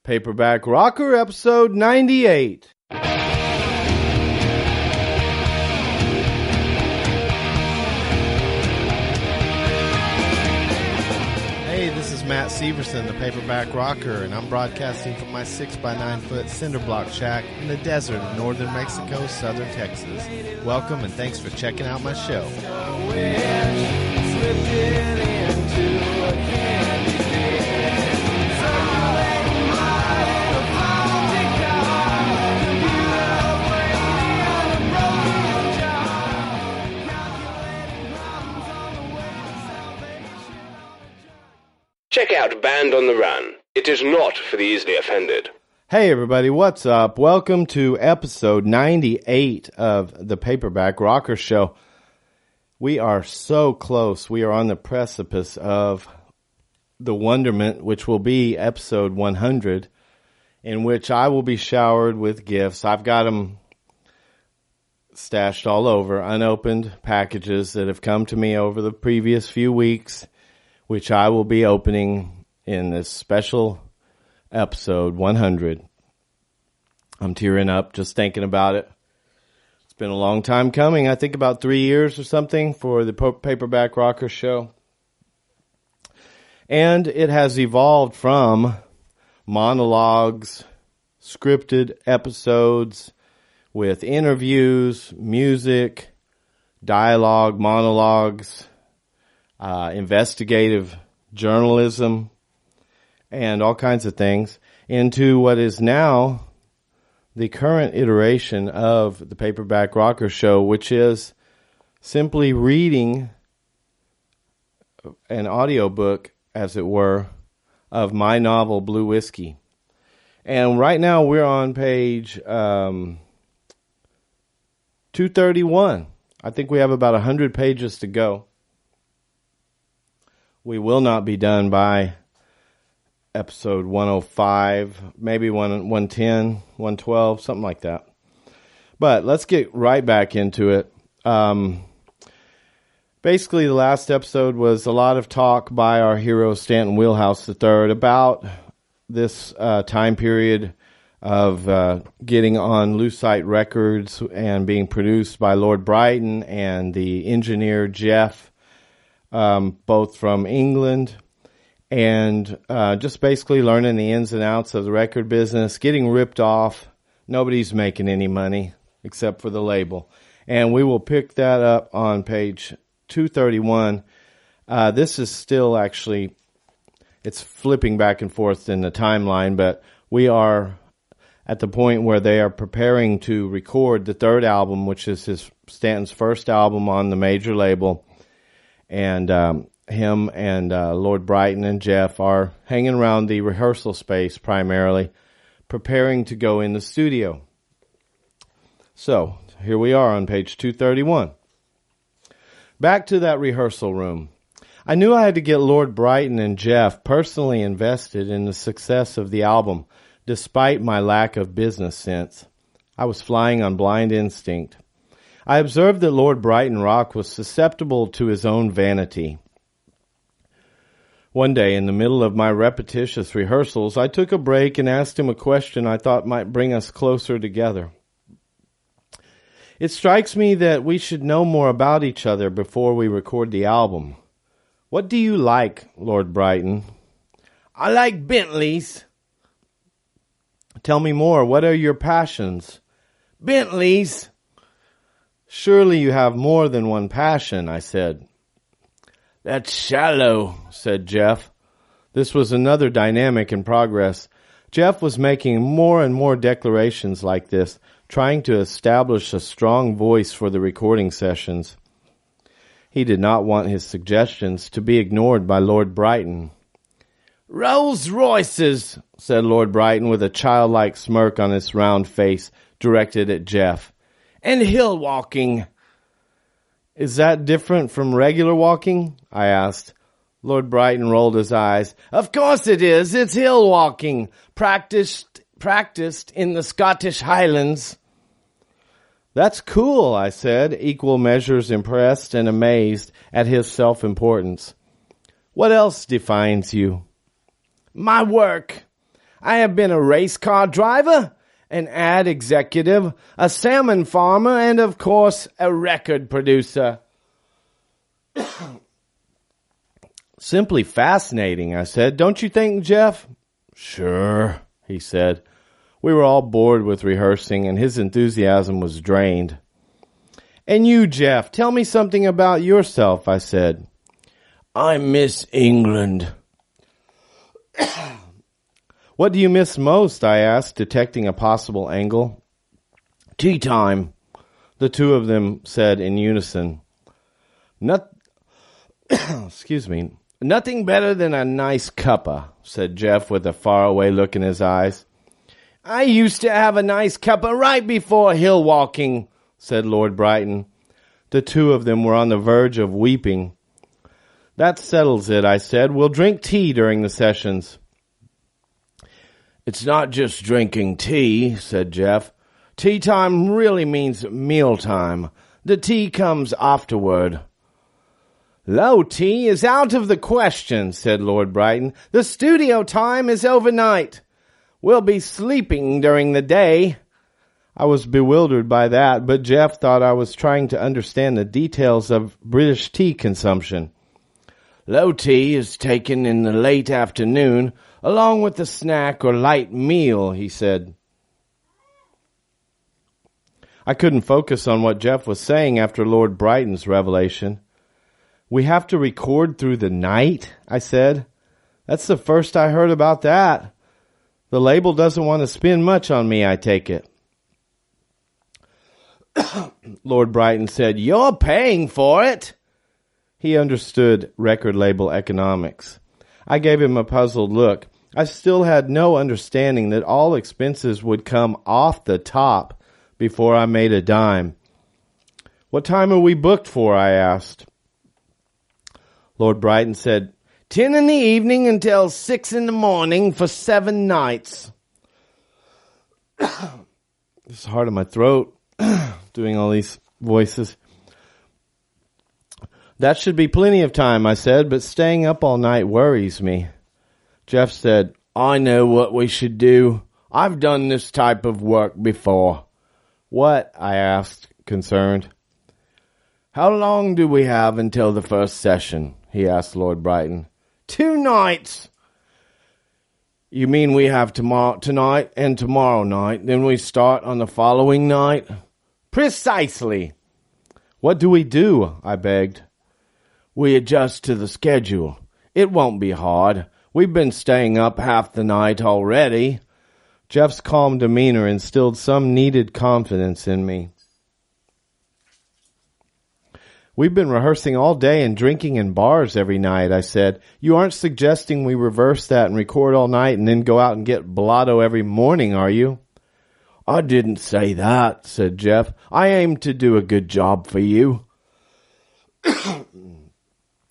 Paperback Rocker, episode 98. Hey, this is Matt Severson, the Paperback Rocker, and I'm broadcasting from my 6x9 foot cinder block shack in the desert of northern Mexico, southern Texas. Welcome and thanks for checking out my show. Check out Band on the Run. It is not for the easily offended. Hey everybody, what's up? Welcome to episode 98 of the Paperback Rocker Show. We are so close. We are on the precipice of the wonderment, which will be episode 100, in which I will be showered with gifts. I've got them stashed all over, unopened packages that have come to me over the previous few weeks, which I will be opening in this special episode 100. I'm tearing up just thinking about it. It's been a long time coming. I think about 3 years or something for the Paperback Rocker Show. And it has evolved from monologues, scripted episodes with interviews, music, dialogue, monologues, investigative journalism, and all kinds of things, into what is now the current iteration of the Paperback Rocker Show, which is simply reading an audiobook, as it were, of my novel, Blue Whiskey. And right now we're on page 231. I think we have about 100 pages to go. We will not be done by episode 105, maybe 110, 112, something like that. But let's get right back into it. Basically, the last episode was a lot of talk by our hero, Stanton Wheelhouse III, about this time period of getting on Lucite Records and being produced by Lord Brighton and the engineer Jeff, both from England, and just basically learning the ins and outs of the record business, getting ripped off. Nobody's making any money except for the label. And we will pick that up on page 231. This is still actually, it's flipping back and forth in the timeline, but we are at the point where they are preparing to record the third album, which is Stanton's first album on the major label. And him and Lord Brighton and Jeff are hanging around the rehearsal space primarily, preparing to go in the studio. So, here we are on page 231. Back to that rehearsal room. I knew I had to get Lord Brighton and Jeff personally invested in the success of the album, despite my lack of business sense. I was flying on blind instinct. I observed that Lord Brighton Rock was susceptible to his own vanity. One day, in the middle of my repetitious rehearsals, I took a break and asked him a question I thought might bring us closer together. It strikes me that we should know more about each other before we record the album. What do you like, Lord Brighton? I like Bentleys. Tell me more. What are your passions? Bentleys. Surely you have more than one passion, I said. That's shallow, said Jeff. This was another dynamic in progress. Jeff was making more and more declarations like this, trying to establish a strong voice for the recording sessions. He did not want his suggestions to be ignored by Lord Brighton. Rolls Royces, said Lord Brighton with a childlike smirk on his round face directed at Jeff. And hill walking. Is that different from regular walking? I asked. Lord Brighton rolled his eyes. Of course it is. It's hill walking. Practiced in the Scottish Highlands. That's cool, I said, equal measures impressed and amazed at his self-importance. What else defines you? My work. I have been a race car driver, an ad executive, a salmon farmer, and, of course, a record producer. Simply fascinating, I said. Don't you think, Jeff? Sure, he said. We were all bored with rehearsing, and his enthusiasm was drained. And you, Jeff, tell me something about yourself, I said. I miss England. What do you miss most, I asked, detecting a possible angle. Tea time, the two of them said in unison. Excuse me. Nothing better than a nice cuppa, said Jeff with a faraway look in his eyes. I used to have a nice cuppa right before hill walking, said Lord Brighton. The two of them were on the verge of weeping. That settles it, I said. We'll drink tea during the sessions. It's not just drinking tea, said Jeff. Tea time really means meal time. The tea comes afterward. Low tea is out of the question, said Lord Brighton. The studio time is overnight. We'll be sleeping during the day. I was bewildered by that, but Jeff thought I was trying to understand the details of British tea consumption. Low tea is taken in the late afternoon, along with a snack or light meal, he said. I couldn't focus on what Jeff was saying after Lord Brighton's revelation. We have to record through the night, I said. That's the first I heard about that. The label doesn't want to spend much on me, I take it. Lord Brighton said, You're paying for it. He understood record label economics. I gave him a puzzled look. I still had no understanding that all expenses would come off the top before I made a dime. What time are we booked for? I asked. Lord Brighton said, 10 in the evening until 6 in the morning for 7 nights. It's hard in my throat, doing all these voices. That should be plenty of time, I said, but staying up all night worries me. Jeff said, I know what we should do. I've done this type of work before. What? I asked, concerned. How long do we have until the first session? He asked Lord Brighton. 2 nights. You mean we have tonight and tomorrow night, then we start on the following night? Precisely. What do we do? I begged. We adjust to the schedule. It won't be hard. We've been staying up half the night already. Jeff's calm demeanor instilled some needed confidence in me. We've been rehearsing all day and drinking in bars every night, I said. You aren't suggesting we reverse that and record all night and then go out and get blotto every morning, are you? I didn't say that, said Jeff. I aim to do a good job for you.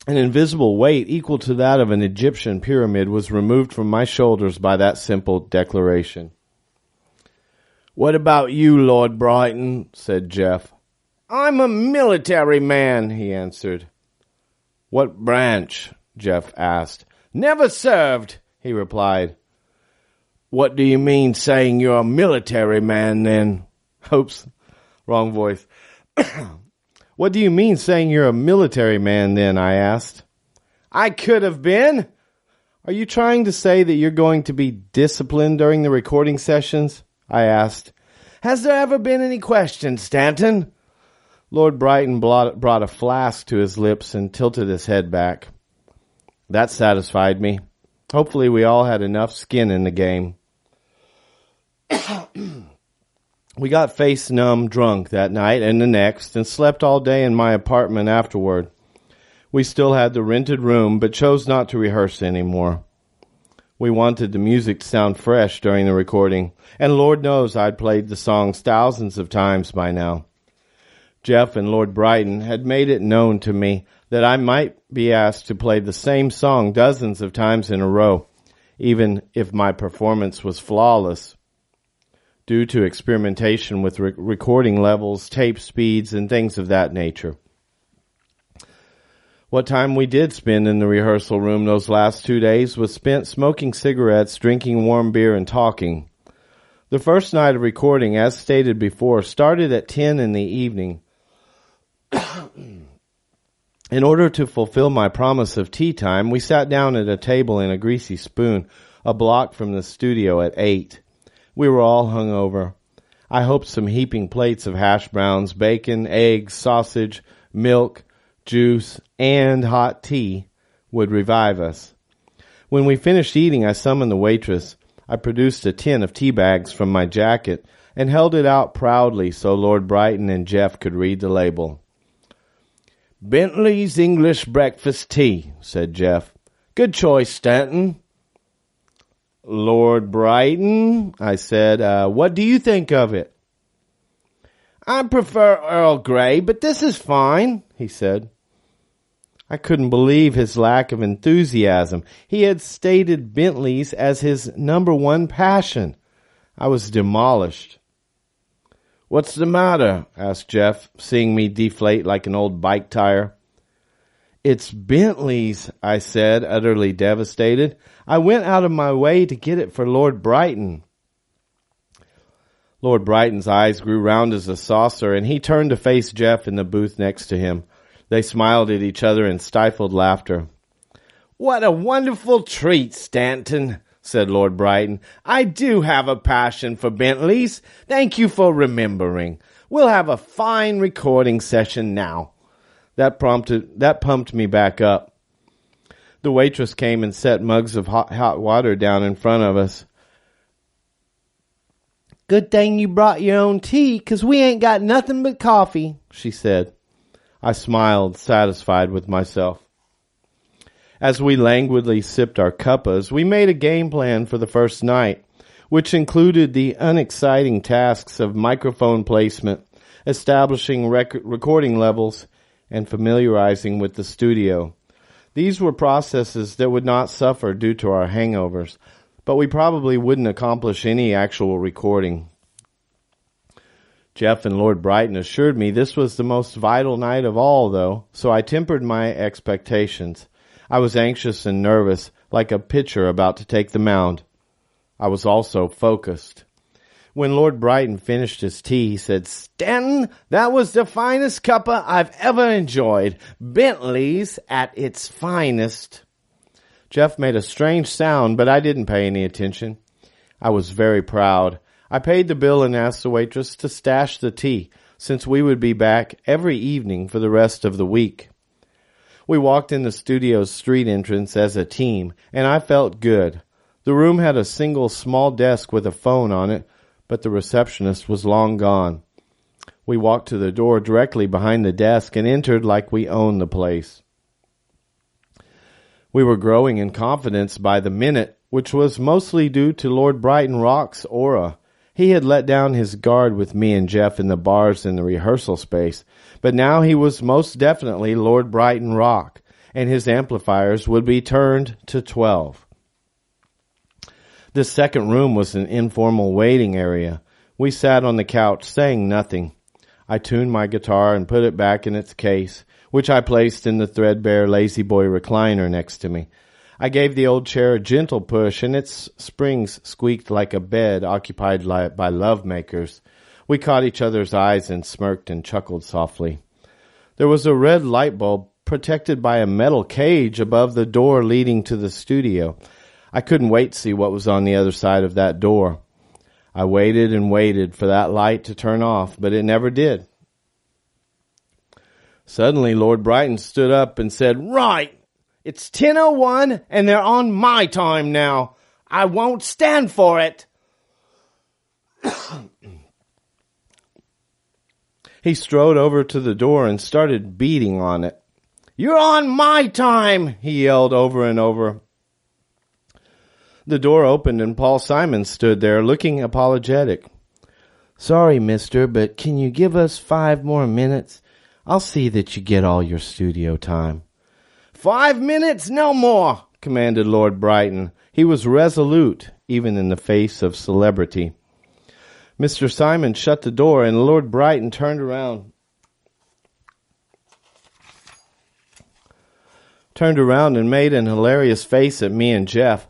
An invisible weight equal to that of an Egyptian pyramid was removed from my shoulders by that simple declaration. What about you, Lord Brighton? Said Jeff. I'm a military man, he answered. What branch? Jeff asked. Never served, he replied. What do you mean saying you're a military man then? Oops, wrong voice. What do you mean saying you're a military man then? I asked. I could have been. Are you trying to say that you're going to be disciplined during the recording sessions? I asked. Has there ever been any questions, Stanton? Lord Brighton brought a flask to his lips and tilted his head back. That satisfied me. Hopefully we all had enough skin in the game. We got face-numb drunk that night and the next and slept all day in my apartment afterward. We still had the rented room but chose not to rehearse anymore. We wanted the music to sound fresh during the recording, and Lord knows I'd played the songs thousands of times by now. Jeff and Lord Brighton had made it known to me that I might be asked to play the same song dozens of times in a row, even if my performance was flawless, due to experimentation with recording levels, tape speeds, and things of that nature. What time we did spend in the rehearsal room those last 2 days was spent smoking cigarettes, drinking warm beer, and talking. The first night of recording, as stated before, started at 10 in the evening. In order to fulfill my promise of tea time, we sat down at a table in a greasy spoon, a block from the studio at 8. We were all hungover. I hoped some heaping plates of hash browns, bacon, eggs, sausage, milk, juice, and hot tea would revive us. When we finished eating, I summoned the waitress. I produced a tin of tea bags from my jacket and held it out proudly so Lord Brighton and Jeff could read the label. "Bentley's English Breakfast Tea," said Jeff. "Good choice, Stanton." "Lord Brighton," I said, "what do you think of it?" "I prefer Earl Grey, but this is fine," he said. I couldn't believe his lack of enthusiasm. He had stated Bentley's as his number one passion. I was demolished. "What's the matter?" asked Jeff, seeing me deflate like an old bike tire. "It's Bentley's," I said, utterly devastated. "I went out of my way to get it for Lord Brighton." Lord Brighton's eyes grew round as a saucer, and he turned to face Jeff in the booth next to him. They smiled at each other in stifled laughter. "What a wonderful treat, Stanton," said Lord Brighton. "I do have a passion for Bentleys. Thank you for remembering. We'll have a fine recording session now." That pumped me back up. The waitress came and set mugs of hot water down in front of us. "Good thing you brought your own tea, 'cause we ain't got nothing but coffee," she said. I smiled, satisfied with myself. As we languidly sipped our cuppas, we made a game plan for the first night, which included the unexciting tasks of microphone placement, establishing recording levels, and familiarizing with the studio. These were processes that would not suffer due to our hangovers, but we probably wouldn't accomplish any actual recording. Jeff and Lord Brighton assured me this was the most vital night of all, though, so I tempered my expectations. I was anxious and nervous, like a pitcher about to take the mound. I was also focused. When Lord Brighton finished his tea, he said, "Stanton, that was the finest cuppa I've ever enjoyed. Bentley's at its finest." Jeff made a strange sound, but I didn't pay any attention. I was very proud. I paid the bill and asked the waitress to stash the tea, since we would be back every evening for the rest of the week. We walked in the studio's street entrance as a team, and I felt good. The room had a single small desk with a phone on it, but the receptionist was long gone. We walked to the door directly behind the desk and entered like we owned the place. We were growing in confidence by the minute, which was mostly due to Lord Brighton Rock's aura. He had let down his guard with me and Jeff in the bars in the rehearsal space, but now he was most definitely Lord Brighton Rock, and his amplifiers would be turned to 12. The second room was an informal waiting area. We sat on the couch, saying nothing. I tuned my guitar and put it back in its case, which I placed in the threadbare Lazy Boy recliner next to me. I gave the old chair a gentle push, and its springs squeaked like a bed occupied by love-makers. We caught each other's eyes and smirked and chuckled softly. There was a red light bulb protected by a metal cage above the door leading to the studio. I couldn't wait to see what was on the other side of that door. I waited and waited for that light to turn off, but it never did. Suddenly, Lord Brighton stood up and said, "Right! It's 10:01, and they're on my time now. I won't stand for it." He strode over to the door and started beating on it. "You're on my time," he yelled over and over. The door opened and Paul Simon stood there looking apologetic. "Sorry, mister, but can you give us 5 more minutes? I'll see that you get all your studio time." 5 minutes, no more, commanded Lord Brighton. He was resolute, even in the face of celebrity. Mr. Simon shut the door, and Lord Brighton turned around. turned around and made an hilarious face at me and Jeff.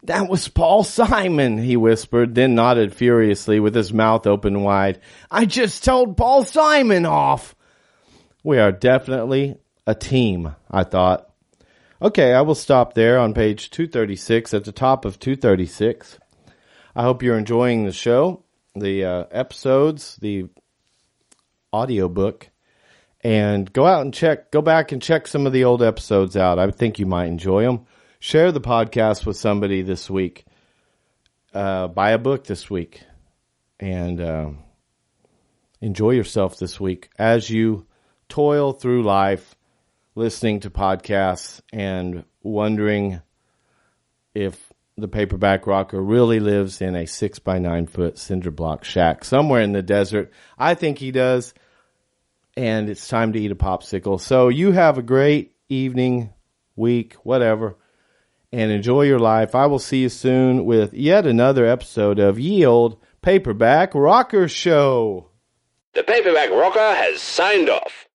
"That was Paul Simon," he whispered, then nodded furiously with his mouth open wide. "I just told Paul Simon off." We are definitely a team, I thought. Okay, I will stop there on page 236, at the top of 236. I hope you're enjoying the show, the episodes, the audiobook, and go back and check some of the old episodes out. I think you might enjoy them. Share the podcast with somebody this week. Buy a book this week, and enjoy yourself this week as you toil through life, listening to podcasts and wondering if the paperback rocker really lives in a 6x9 foot cinder block shack somewhere in the desert. I think he does, and it's time to eat a popsicle. So you have a great evening, week, whatever, and enjoy your life. I will see you soon with yet another episode of Ye Old Paperback Rocker Show. The paperback rocker has signed off.